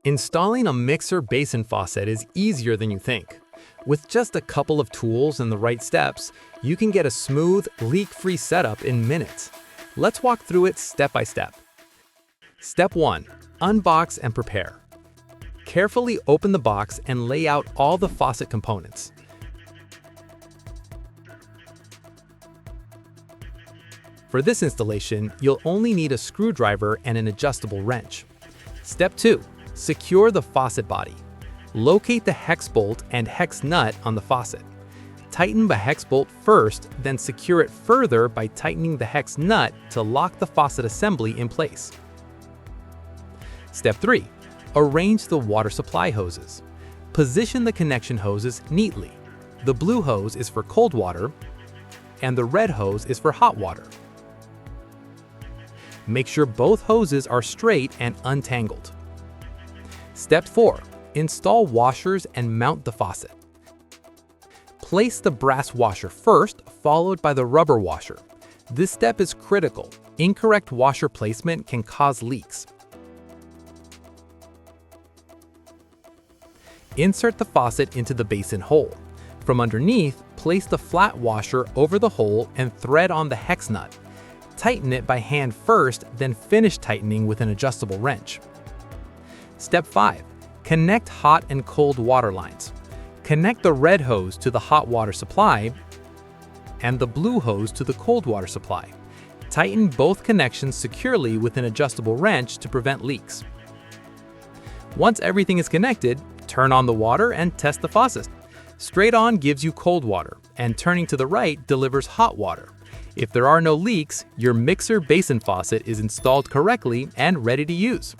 Installing a mixer basin faucet is easier than you think. With just a couple of tools and the right steps, you can get a smooth, leak-free setup in minutes. Let's walk through it step by step. Step 1. Unbox and prepare. Carefully open the box and lay out all the faucet components. For this installation, you'll only need a screwdriver and an adjustable wrench. Step 2. Secure the faucet body. Locate the hex bolt and hex nut on the faucet. Tighten the hex bolt first, then secure it further by tightening the hex nut to lock the faucet assembly in place. Step 3. Arrange the water supply hoses. Position the connection hoses neatly. The blue hose is for cold water, and the red hose is for hot water. Make sure both hoses are straight and untangled. Step 4. Install washers and mount the faucet. Place the brass washer first, followed by the rubber washer. This step is critical. Incorrect washer placement can cause leaks. Insert the faucet into the basin hole. From underneath, place the flat washer over the hole and thread on the hex nut. Tighten it by hand first, then finish tightening with an adjustable wrench. Step 5. Connect hot and cold water lines. Connect the red hose to the hot water supply and the blue hose to the cold water supply. Tighten both connections securely with an adjustable wrench to prevent leaks. Once everything is connected, turn on the water and test the faucet. Straight on gives you cold water, and turning to the right delivers hot water. If there are no leaks, your mixer basin faucet is installed correctly and ready to use.